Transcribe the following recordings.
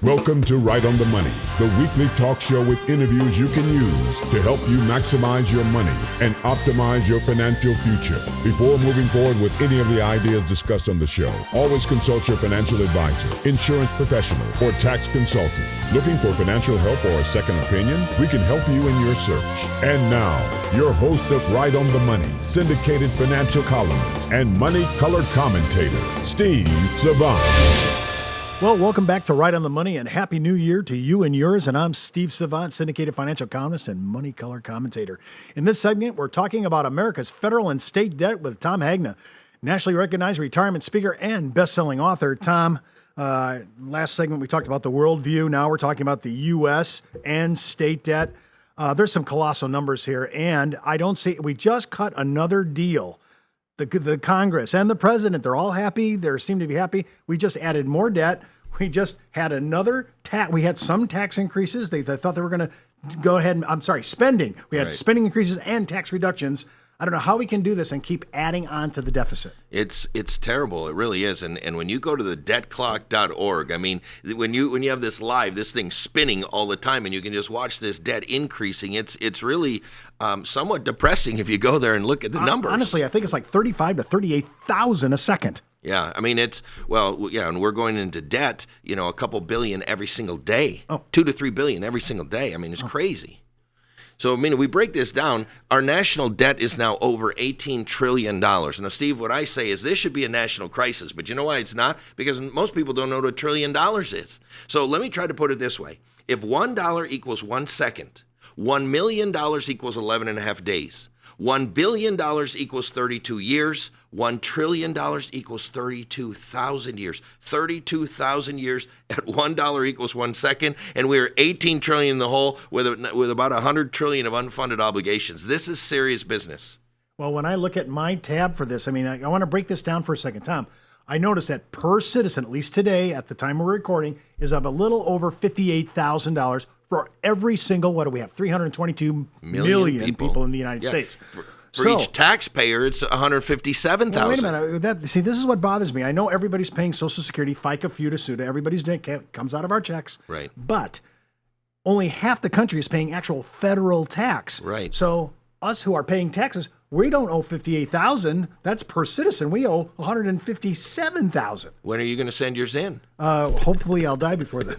Welcome to Right on the Money, the weekly talk show with interviews you can use to help you maximize your money and optimize your financial future. Before moving forward with any of the ideas discussed on the show, always consult your financial advisor, insurance professional, or tax consultant. Looking for financial help or a second opinion? We can help you in your search. And now, your host of Right on the Money, syndicated financial columnist and money-colored commentator, Steve Savant. Well, welcome back to Right on the Money, and Happy New Year to you and yours. And I'm Steve Savant, syndicated financial columnist and money color commentator. In this segment, we're talking about America's federal and state debt with Tom Hagna, nationally recognized retirement speaker and best-selling author. Tom, last segment we talked about the worldview. Now we're talking about the U.S. and state debt. There's some colossal numbers here, and I don't see. We just cut another deal. The Congress and the president, they're all happy. They seem to be happy. We just added more debt. We just had another tax. We had some tax increases. They thought they were going to go ahead and, spending. We had spending increases and tax reductions. I don't know how we can do this and keep adding on to the deficit. It's terrible. It really is. And when you go to the debtclock.org, I mean, when you have this live, this thing spinning all the time, and you can just watch this debt increasing, it's really somewhat depressing if you go there and look at the numbers. Honestly, I think it's like 35 to 38,000 a second. Yeah, I mean, and we're going into debt, a couple billion every single day, 2 to 3 billion every single day. I mean, it's crazy. So, I mean, if we break this down, our national debt is now over $18 trillion. Now, Steve, what I say is this should be a national crisis, but you know why it's not? Because most people don't know what $1 trillion is. So let me try to put it this way. If $1 equals 1 second, $1 million equals 11 and a half days, $1 billion equals 32 years, $1 trillion equals 32,000 years. 32,000 years at $1 equals 1 second, and we're 18 trillion in the hole with about 100 trillion of unfunded obligations. This is serious business. Well, when I look at my tab for this, I mean, I want to break this down for a second, Tom. I noticed that per citizen, at least today, at the time we're recording, is up a little over $58,000 for every single, what do we have, 322 million people in the United States. For each taxpayer, it's 157,000. Well, wait a minute. See, this is what bothers me. I know everybody's paying Social Security, FICA, FUTA, SUTA. Everybody's comes out of our checks. Right. But only half the country is paying actual federal tax. Right. So us who are paying taxes, we don't owe $58,000. That's per citizen. We owe $157,000. When are you going to send yours in? Hopefully, I'll die before then.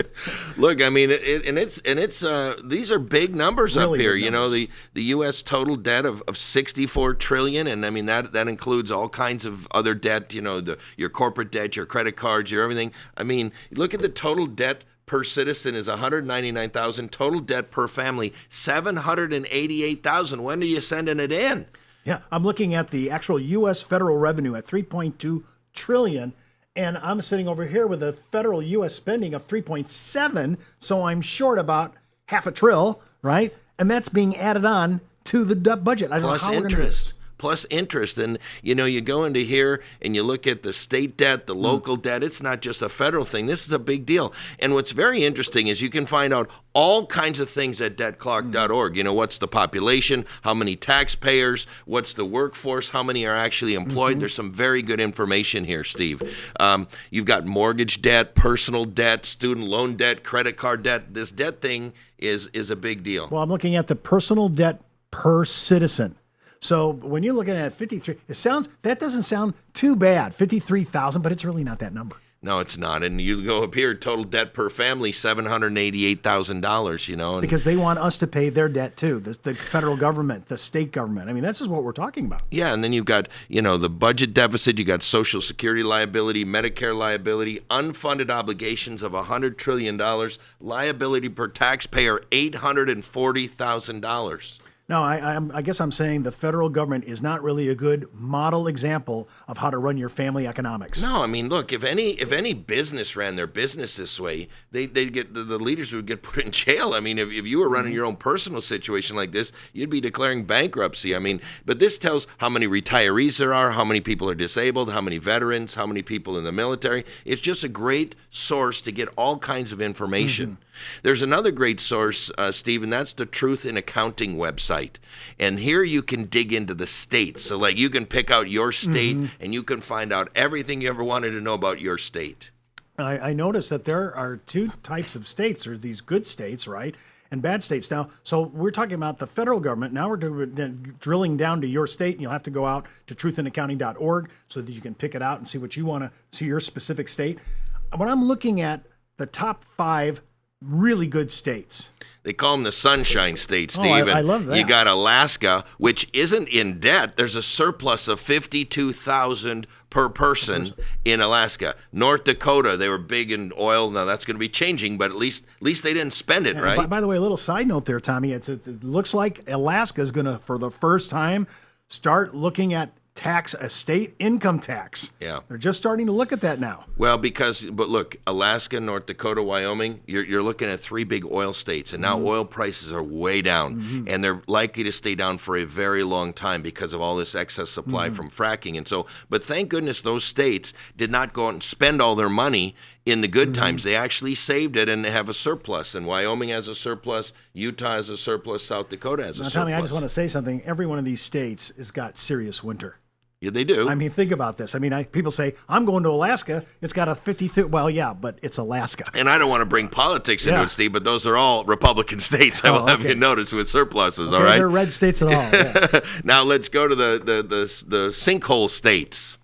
Look, I mean, these are big numbers really up here. Numbers. The U.S. total debt of $64 trillion, and I mean that includes all kinds of other debt. Your corporate debt, your credit cards, your everything. I mean, look at the total debt per citizen is $199,000. Total debt per family $788,000. When are you sending it in? Yeah, I'm looking at the actual U.S. federal revenue at $3.2 trillion, and I'm sitting over here with a federal U.S. spending of $3.7, so I'm short about half a trill, right? And that's being added on to the budget. I don't know how we're going to do this. Plus interest. And, you go into here and you look at the state debt, the local debt. It's not just a federal thing. This is a big deal. And what's very interesting is you can find out all kinds of things at debtclock.org. What's the population, how many taxpayers, what's the workforce, how many are actually employed. There's some very good information here, Steve. You've got mortgage debt, personal debt, student loan debt, credit card debt. This debt thing is a big deal. Well, I'm looking at the personal debt per citizen. So when you're looking at 53, that doesn't sound too bad, 53,000, but it's really not that number. No, it's not. And you go up here, total debt per family, $788,000, Because they want us to pay their debt too, the federal government, the state government. I mean, this is what we're talking about. Yeah, and then you've got, the budget deficit, you got Social Security liability, Medicare liability, unfunded obligations of $100 trillion, liability per taxpayer, $840,000. No, I guess I'm saying the federal government is not really a good model example of how to run your family economics. No, I mean, look, if any business ran their business this way, they'd get the leaders would get put in jail. I mean, if you were running your own personal situation like this, you'd be declaring bankruptcy. I mean, but this tells how many retirees there are, how many people are disabled, how many veterans, how many people in the military. It's just a great source to get all kinds of information. There's another great source, Steve, and that's the Truth in Accounting website. And here you can dig into the states. So you can pick out your state and you can find out everything you ever wanted to know about your state. I noticed that there are two types of states. There's these good states, right, and bad states. Now, so we're talking about the federal government. Now we're drilling down to your state, and you'll have to go out to truthandaccounting.org so that you can pick it out and see what you want to see your specific state. When I'm looking at the top 5 really good states. They call them the Sunshine States, Steve. I love that. You got Alaska, which isn't in debt. There's a surplus of $52,000 per person in Alaska. North Dakota, they were big in oil. Now that's going to be changing, but at least they didn't spend it, right? By the way, a little side note there, Tommy. It looks like Alaska is going to, for the first time, start looking at a state income tax. Yeah. They're just starting to look at that now. Well, but look, Alaska, North Dakota, Wyoming, you're looking at 3 big oil states, and now oil prices are way down, and they're likely to stay down for a very long time because of all this excess supply from fracking. And so, but thank goodness those states did not go out and spend all their money in the good times. They actually saved it, and they have a surplus. And Wyoming has a surplus, Utah has a surplus, South Dakota has a surplus. Tommy, I just want to say something. Every one of these states has got serious winter. Yeah, they do. I mean, think about this. I mean, people say, I'm going to Alaska. It's got a 50, well, yeah, but it's Alaska. And I don't want to bring politics into it, Steve, but those are all Republican states, I will have you notice, with surpluses, all right? They're red states at all. Yeah. Now let's go to the sinkhole states.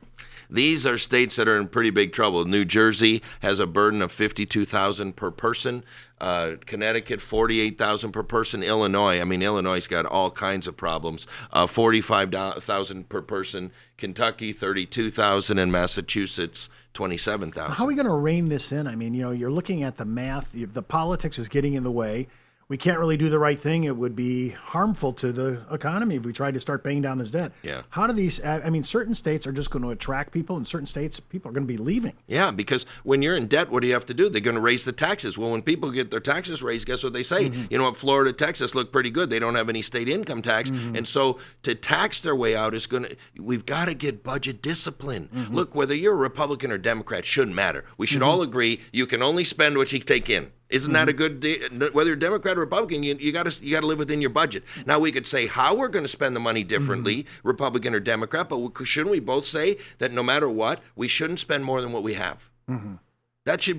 These are states that are in pretty big trouble. New Jersey has a burden of $52,000 per person. Connecticut, $48,000 per person. Illinois's got all kinds of problems. $45,000 per person. Kentucky, $32,000, and Massachusetts, $27,000. How are we going to rein this in? I mean, you're looking at the math. The politics is getting in the way. We can't really do the right thing. It would be harmful to the economy if we tried to start paying down this debt. Yeah. How do these, certain states are just going to attract people, and certain states, people are going to be leaving. Yeah, because when you're in debt, what do you have to do? They're going to raise the taxes. Well, when people get their taxes raised, guess what they say? You know what, Florida, Texas look pretty good. They don't have any state income tax. And so to tax their way out we've got to get budget discipline. Look, whether you're a Republican or Democrat shouldn't matter. We should all agree you can only spend what you take in. Isn't that a good whether you're Democrat or Republican, you got to live within your budget. Now we could say how we're going to spend the money differently, Republican or Democrat, but shouldn't we both say that no matter what, we shouldn't spend more than what we have? That should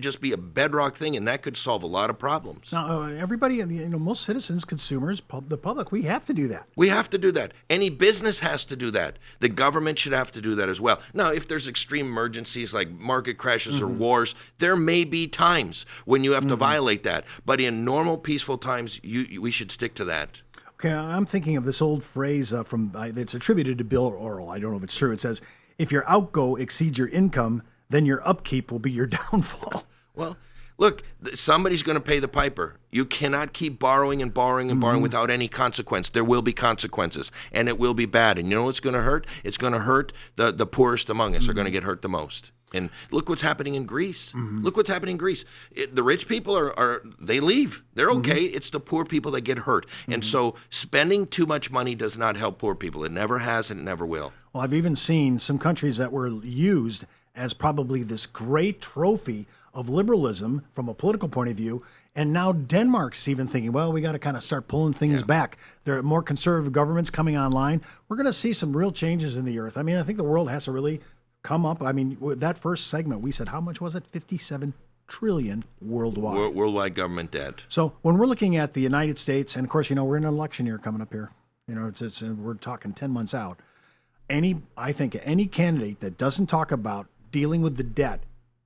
just be a bedrock thing, and that could solve a lot of problems. Now, everybody, most citizens, consumers, the public, we have to do that. We have to do that. Any business has to do that. The government should have to do that as well. Now, if there's extreme emergencies like market crashes or wars, there may be times when you have to violate that. But in normal, peaceful times, we should stick to that. Okay, I'm thinking of this old phrase it's attributed to Bill Orwell. I don't know if it's true. It says, if your outgo exceeds your income, then your upkeep will be your downfall. Well, look, somebody's going to pay the piper. You cannot keep borrowing and borrowing and borrowing without any consequence. There will be consequences, and it will be bad. And you know what's going to hurt? It's going to hurt the poorest among us are going to get hurt the most. And look what's happening in Greece. Look what's happening in Greece. The rich people they leave. They're okay. It's the poor people that get hurt. And so spending too much money does not help poor people. It never has and it never will. Well, I've even seen some countries that were used as probably this great trophy of liberalism from a political point of view. And now Denmark's even thinking, well, we got to kind of start pulling things back. There are more conservative governments coming online. We're going to see some real changes in the earth. I mean, I think the world has to really come up. I mean, with that first segment, we said, how much was it? 57 trillion worldwide. Worldwide government debt. So when we're looking at the United States, and of course, we're in an election year coming up here. We're talking 10 months out. I think any candidate that doesn't talk about dealing with the debt,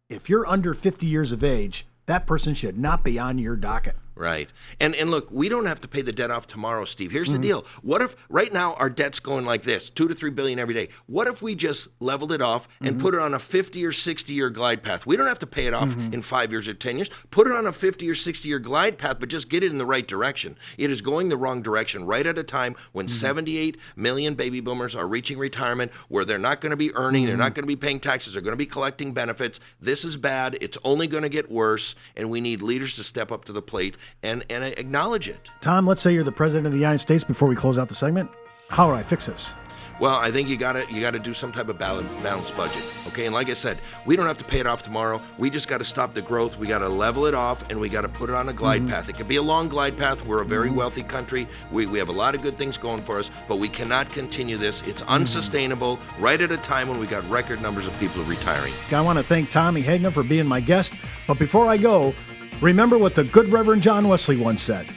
if you're under 50 years of age, that person should not be on your docket. Right. And look, we don't have to pay the debt off tomorrow, Steve. Here's the deal. What if right now our debt's going like this, $2 to $3 billion every day? What if we just leveled it off and put it on a 50 or 60 year glide path? We don't have to pay it off in 5 years or 10 years. Put it on a 50 or 60 year glide path, but just get it in the right direction. It is going the wrong direction right at a time when 78 million baby boomers are reaching retirement, where they're not going to be earning, they're not going to be paying taxes, they're going to be collecting benefits. This is bad. It's only going to get worse, and we need leaders to step up to the plate and acknowledge it. Tom, let's say you're the president of the United States before we close out the segment. How would I fix this? Well, I think you gotta do some type of balanced budget, okay? And like I said, we don't have to pay it off tomorrow. We just got to stop the growth. We got to level it off, and we got to put it on a glide path. It could be a long glide path. We're a very wealthy country. We have a lot of good things going for us, but we cannot continue this. It's unsustainable. Right at a time when we got record numbers of people retiring. I want to thank Tommy Hagner for being my guest. But before I go, remember what the good Reverend John Wesley once said: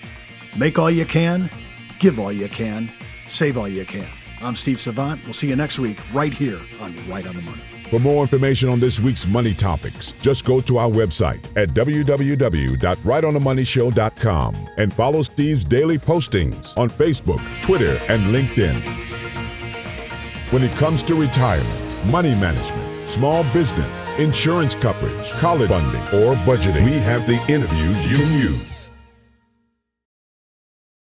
"Make all you can, give all you can, save all you can." I'm Steve Savant. We'll see you next week right here on Right on the Money. For more information on this week's money topics, just go to our website at www.rightonthemoneyshow.com and follow Steve's daily postings on Facebook, Twitter, and LinkedIn. When it comes to retirement, money management, small business, insurance coverage, college funding, or budgeting, we have the interviews you can use.